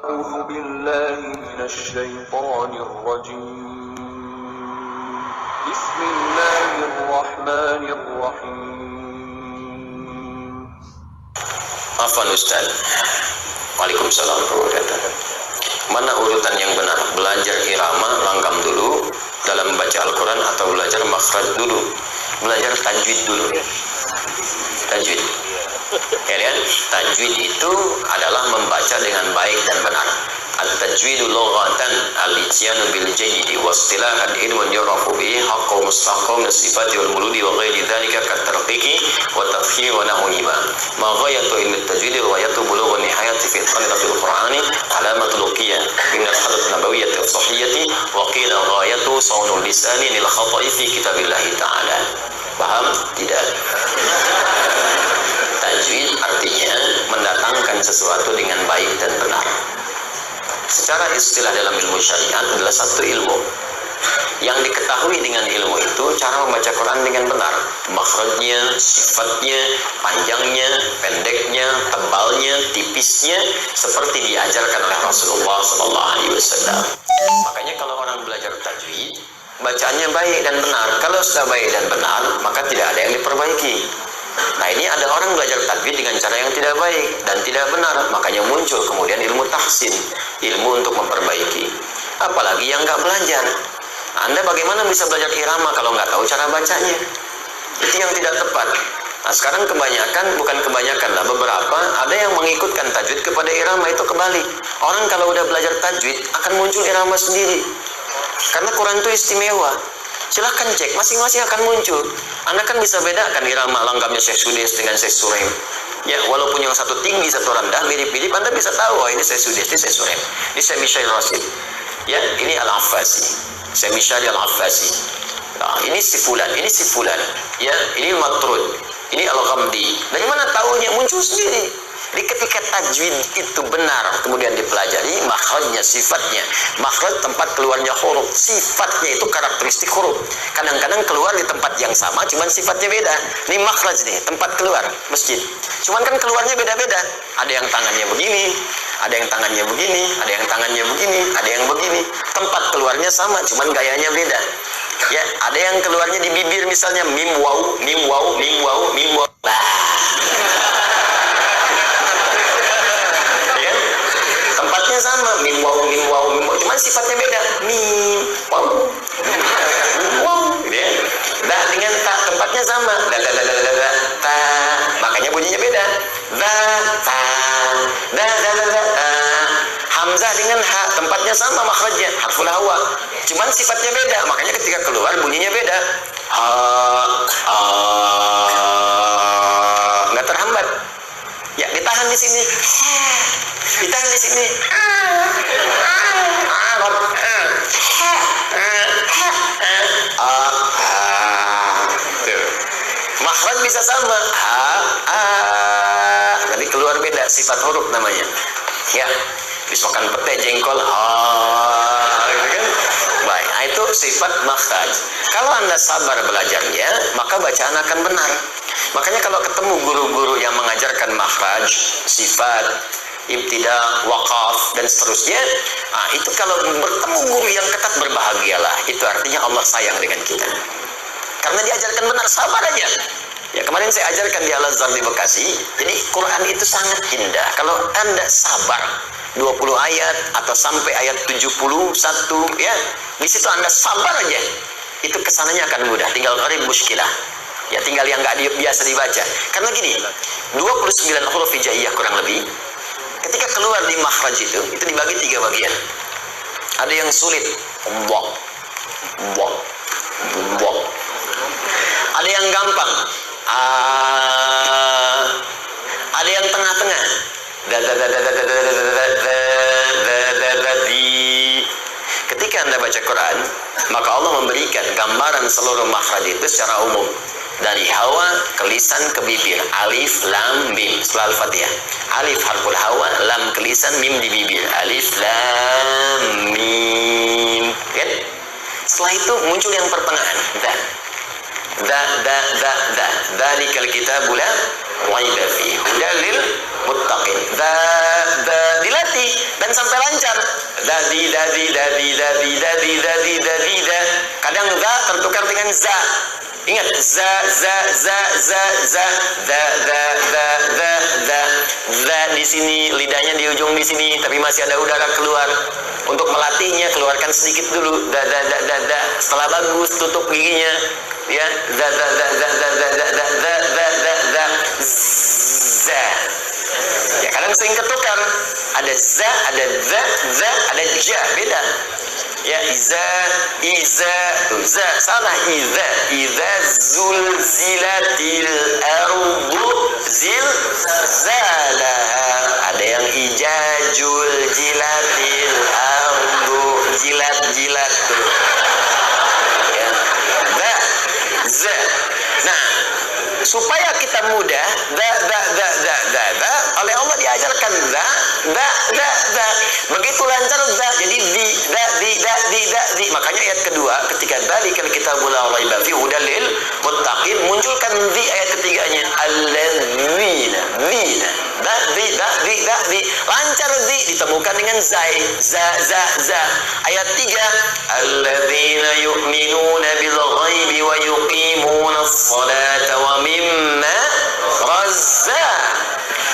أعوذ بالله من الشيطان الرجيم بسم الله الرحمن الرحيم. Afwan Ustaz. Waalaikumsalam warahmatullahi wabarakatuh. Mana urutan yang benar? Belajar irama langgam dulu dalam membaca Al-Quran atau belajar makhraj dulu? Belajar tajwid dulu. Tajwid. Ya kan? Tajwid itu adalah membaca dengan baik dan benar. At-tajwidu lughatan al-ityanu bil jayyidi wa istilahan ilmun yurafu bihi haqqu mustaqam sifati wal muludi wa ghairi dhalika kat tarqiqi wa tafhim wa nahwihima. Ma ghayatu ilmi at-tajwid wa ghayatu bulugh nihayati fi fil qur'ani alamatul luqiyah min al-hadat nabawiyyah as-sahiyyah wa qila ghayatu sawnul lisani lil khata'i fi kitabillah ta'ala. Paham tidak? Tajwid artinya mendatangkan sesuatu dengan baik dan benar. Secara istilah dalam ilmu syariat adalah satu ilmu yang diketahui dengan ilmu itu cara membaca Quran dengan benar, makhrajnya, sifatnya, panjangnya, pendeknya, tebalnya, tipisnya, seperti diajarkan oleh Rasulullah SAW. Makanya kalau orang belajar tajwid, bacaannya baik dan benar. Kalau sudah baik dan benar, maka tidak ada yang diperbaiki. Nah, ini ada orang belajar tajwid dengan cara yang tidak baik dan tidak benar, makanya muncul kemudian ilmu tahsin, ilmu untuk memperbaiki. Apalagi yang nggak belajar. Anda bagaimana bisa belajar irama kalau nggak tahu cara bacanya? Itu yang tidak tepat. Nah, sekarang bukan kebanyakan lah, beberapa ada yang mengikutkan tajwid kepada irama, itu kebalik. Orang kalau udah belajar tajwid akan muncul irama sendiri. Karena Quran itu istimewa. Silahkan cek, masing-masing akan muncul. Anda kan bisa bedakan irama langgamnya Syekh Sudes dengan Syekh Suraim. Ya, walaupun yang satu tinggi, satu rendah, mirip-mirip, Anda bisa tahu, oh ini Syekh Sudes, ini Syekh Suraim, ini Syekh Mishail Rasid. Ya, ini Al-Affasi, Syekh Mishail Al-Affasi. Nah, ini si fulan, ini si fulan. Ya, ini Matrud, ini Al-Ghamdi. Dari mana tahunya? Muncul sendiri. Jadi ketika tajwid itu benar, kemudian dipelajari makhrajnya, sifatnya. Makhraj tempat keluarnya huruf, sifatnya itu karakteristik huruf. Kadang-kadang keluar di tempat yang sama, cuman sifatnya beda. Ini makhraj nih, tempat keluar masjid. Cuman kan keluarnya beda-beda. Ada yang tangannya begini, ada yang tangannya begini, ada yang tangannya begini, ada yang begini. Tempat keluarnya sama, cuman gayanya beda. Ya, ada yang keluarnya di bibir misalnya mim waw, mim waw, mim waw, mim waw. Sama mim waw, mim waw, mim waw, cuman sifatnya beda. Mim waw, mim waw, ya. Da dengan ta tempatnya sama. Da ta, makanya bunyinya beda. Da ta, da ta. Hamzah dengan ha tempatnya sama makhrajnya, harful hawa. Cuman sifatnya beda, makanya ketika keluar bunyinya beda. Nggak terhambat. Ya, ditahan di sini. Ditahan di sini. Makhraj bisa sama. Tapi keluar beda, sifat huruf namanya. Ya, bisa makan pete, jengkol. Gitu kan? Baik, itu sifat makhraj. Kalau Anda sabar belajarnya, maka bacaan akan benar. Makanya kalau ketemu guru-guru yang mengajarkan makhraj, sifat, ibtida, waqaf, dan seterusnya, nah, itu kalau bertemu guru yang ketat, berbahagialah. Itu artinya Allah sayang dengan kita. Karena diajarkan benar, sabar aja. Ya, kemarin saya ajarkan di Al-Azhar di Bekasi. Jadi Quran itu sangat indah. Kalau Anda sabar 20 ayat atau sampai ayat 71, ya, di situ Anda sabar aja. Itu kesananya akan mudah. Tinggal gharib muskilah. Ya, tinggal yang nggak biasa dibaca. Karena gini, 29 huruf hijaiyah kurang lebih. Ketika keluar di makhraj itu dibagi 3 bagian. Ada yang sulit, bok, bok, bok. Ada yang gampang, ada yang tengah-tengah, Ketika Anda baca Quran, maka Allah memberikan gambaran seluruh makhraj itu secara umum. Dari hawa ke lisan ke bibir, alif lam mim setelah al-fatihah. Alif harful hawa, lam ke lisan, mim di bibir. Alif lam mim. Kan? Setelah itu muncul yang pertengahan. Dzalikal kitabul la raiba fihi hudal lil muttaqin. Dilatih dan sampai Kadang za tertukar dengan za. Ingat, za, di sini, lidahnya di ujung di sini, tapi masih ada udara keluar. Untuk melatihnya, keluarkan sedikit dulu, setelah bagus, tutup giginya, ya, za. Ya, kadang sering ketukar, ada za, ada ada ja, beda. Ya, iza, za, salah, iza zulzilatil ardu zilzalaha. Ada yang ijajul jilatil ardu, jilat tuh. Ya, za. Nah, supaya kita mudah, oleh Allah diajarkan za. Begitu lancar za, jadi di. Makanya ayat kedua, ketika dzalikal kitabul la raiba fihi hudal lil muttaqin, munculkan di ayat ketiganya, alladzina, di, lancar di ditemukan dengan zai, za. Ayat 3, alladzina yu'minuna bil ghaibi wa yuqimuna as-salata wa mimma razza.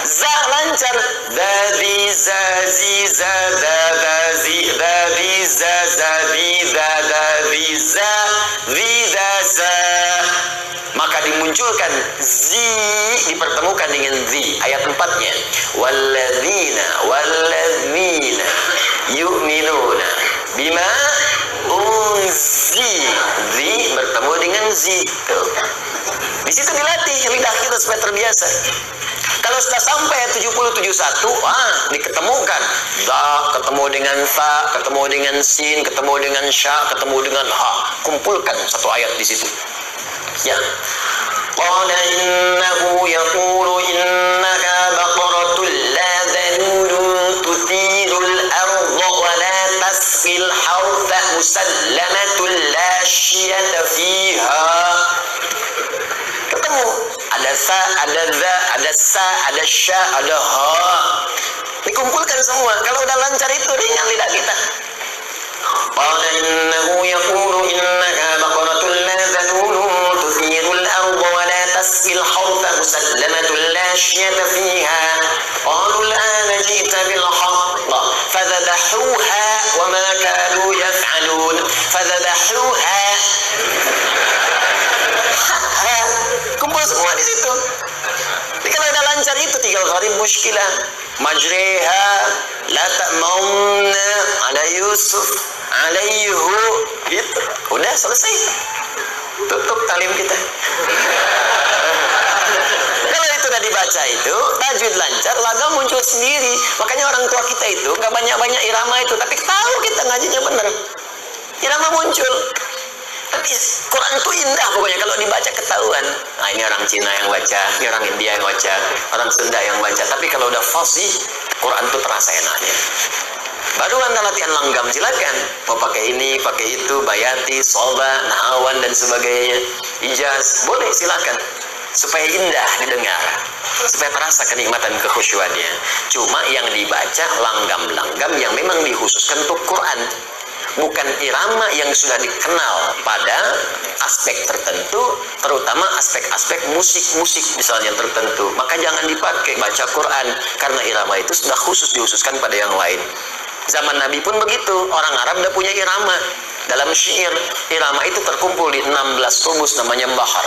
Za lancar, dadi zazi zadadazi dadi zazadi dadadi za. Maka dimunculkan zi, dipertemukan dengan zi. Ayat 4-nya, walladzina yu'minuna bima unzi, zi bertemu dengan zi. Tuh. Di situ dilatih lidah kita supaya terbiasa. Kalau sudah sampai 70-71, diketemukan za, ketemu dengan fa, ketemu dengan sin, ketemu dengan sya, ketemu dengan ha. Kumpulkan satu ayat di situ. Ya. Qala innahu yaqulu innaha baqaratul la dhanun tuthirul arda wa la tasqil hartha musallamatul la syiyata fiha. Ketemu, ada sa, ada za, ada sa, ada sya, ada ha. Dikumpulkan semua. Kalau udah lancar itu ringan lidah kita. Qala innahu yaqulu innaha baqaratul la dhanun tuthirul arda wa la tasqil hartha musallamatul la syiyata fiha. Qalu al-ana ji'ta bil haqq fadhabahuha wa ma kanu yaf'alun. Fadhabahuha. Kumpul semua di situ. Jadi kalau ada lancar itu tinggal gharib muskilah. Majriha la ta'mauna ala Yusuf alaihu, gitu. Udah selesai. Tutup talim kita. Kalau itu udah dibaca itu, tajwid lancar, lagam muncul sendiri. Makanya orang tua kita itu nggak banyak-banyak irama itu, tapi tahu kita ngajinya bener. Irama muncul. Tapi Quran itu indah pokoknya, kalau dibaca ketahuan. Nah, ini orang Cina yang baca, ini orang India yang baca, orang Sunda yang baca. Tapi kalau udah fasih, Quran itu terasa enaknya. Baru Anda latihan langgam, silakan. Mau pakai ini, pakai itu, bayati, soba, nahawan dan sebagainya. Ijaz, boleh silakan. Supaya indah didengar, supaya terasa kenikmatan kekhusyuannya. Cuma yang dibaca langgam-langgam yang memang dikhususkan untuk Quran. Bukan irama yang sudah dikenal pada aspek tertentu, terutama aspek-aspek musik-musik misalnya tertentu. Maka jangan dipakai baca Quran, karena irama itu sudah khusus dihususkan pada yang lain. Zaman Nabi pun begitu, orang Arab udah punya irama. Dalam syair, irama itu terkumpul di 16 rumus namanya bahar.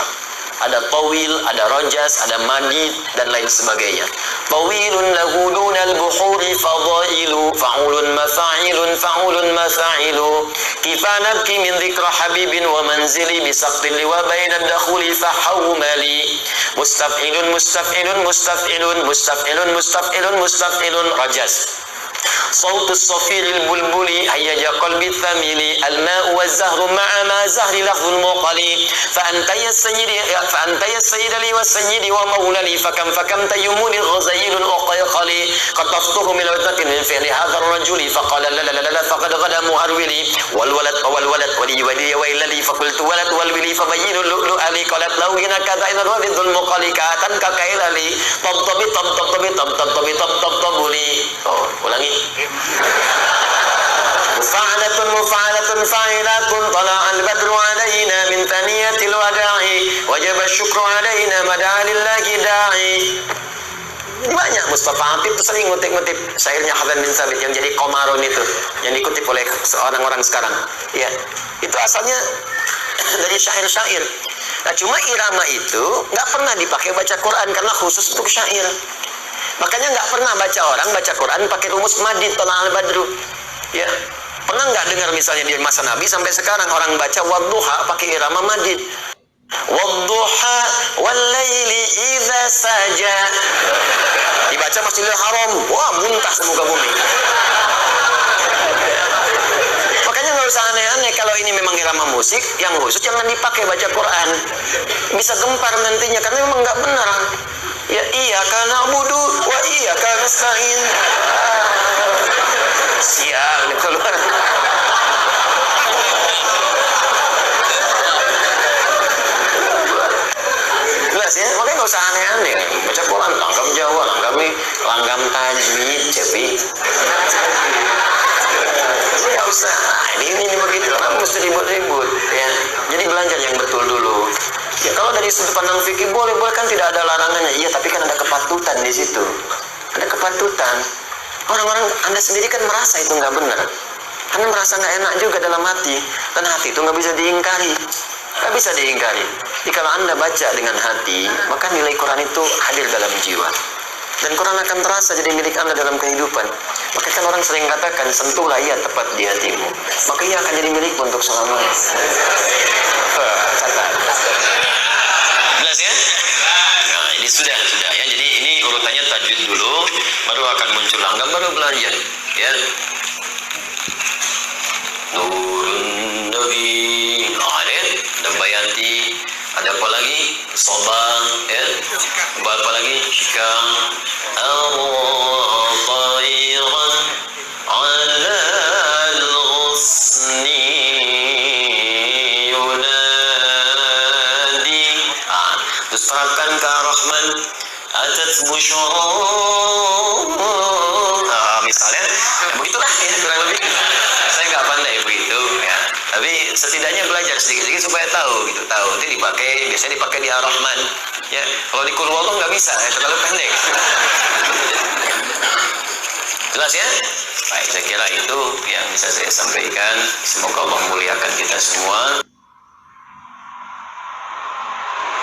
Ada tawil, ada rojas, ada madid, dan lain sebagainya. Tawilun lahu dunal buhuri fadailu, fa'ulun mafa'ilun, fa'ulun mafa'ilu. Kifa nabki min dhikra habibin wa manzili, bisaqtin liwa bainad dakhuli fahawmali. Mustaf'ilun, mustaf'ilun, mustaf'ilun, mustaf'ilun, mustaf'ilun, mustaf'ilun, rojas. صوت الصفير البلبلي هيج قلبي الثميل الماء والزهر مع ما زهر لفظ المقلي فأنت يا السيد لي والسيد ومولى لي فكم تيمني غزيل أقيقلي قطفته من عدة من فعل هذا الرجل فقال لا فقد غدا مهرولي والولد ولي ويلي فقلت ولد والولي فبين اللؤلؤ لي قالت لو هنا كذا إن الرفض المقلي كاتن ككيللي طبطبي لي. Ulangi. fa'ilatun mufa'alatun fa'ilatun tala'al badru alaina min taniyatil wada'i wajaba syukru alaina mada'alillahi da'i. Banyak Mustafa Habib sering ngutip-ngutip syairnya Hasan bin Sabit yang jadi komarun itu, yang dikutip oleh orang-orang sekarang. Ya, itu asalnya dari syair-syair. Nah, cuma irama itu nggak pernah dipakai baca Quran karena khusus untuk syair. Makanya nggak pernah baca orang baca Quran pakai rumus madid tola'al badru. Ya, pernah nggak dengar misalnya di masa Nabi sampai sekarang orang baca wadduha pakai irama madid. Wadduha wallaili idza saja. Dibaca Masjidil Haram, wah muntah semuka bumi. Makanya nggak usah aneh-aneh kalau ini memang irama musik yang khusus jangan dipakai baca Quran. Bisa gempar nantinya karena memang nggak benar. Ya iyyaka na'budu wa iyyaka nasta'in. Sial nih keluar. Jelas ya, makanya nggak usah aneh-aneh. Baca Quran langgam Jawa, langgam tajwid, cepi. Nggak usah. Ini begitu kan mesti ribut-ribut ya. Jadi belajar yang betul dulu. Ya kalau dari sudut pandang fikih boleh kan tidak ada larangannya. Iya, tapi kan ada kepatutan di situ. Ada kepatutan. Orang-orang Anda sendiri kan merasa itu nggak benar. Anda merasa nggak enak juga dalam hati. Dan hati itu nggak bisa diingkari. Nggak bisa diingkari. Jadi kalau Anda baca dengan hati, maka nilai Quran itu hadir dalam jiwa. Dan Quran akan terasa jadi milik Anda dalam kehidupan. Maka kan orang sering katakan, sentuhlah ia tepat di hatimu. Maka ia akan jadi milikmu untuk selamanya. Catat. Jelas ya? Nah, ini sudah ya. Jadi ini urutannya tajwid dulu, baru akan muncul langgam, baru belajar. Ya. Nurun Nabi, ada Bayanti, ada apa lagi? Sobang, ya. Apa lagi? Syikam. Al-Tayran ala al-Ghusni yunadi. Tusrakan ka Rahman atat busyurun. Misalnya, begitulah ya kurang lebih. Saya nggak pandai begitu ya. Tapi setidaknya belajar sedikit-sedikit supaya tahu gitu, tahu. Nanti dipakai, biasanya dipakai di Ar-Rahman. Ya, kalau di Qul Huwallah nggak bisa, ya, terlalu pendek. Jelas ya? Baik, saya kira itu yang bisa saya sampaikan. Semoga Allah memuliakan kita semua.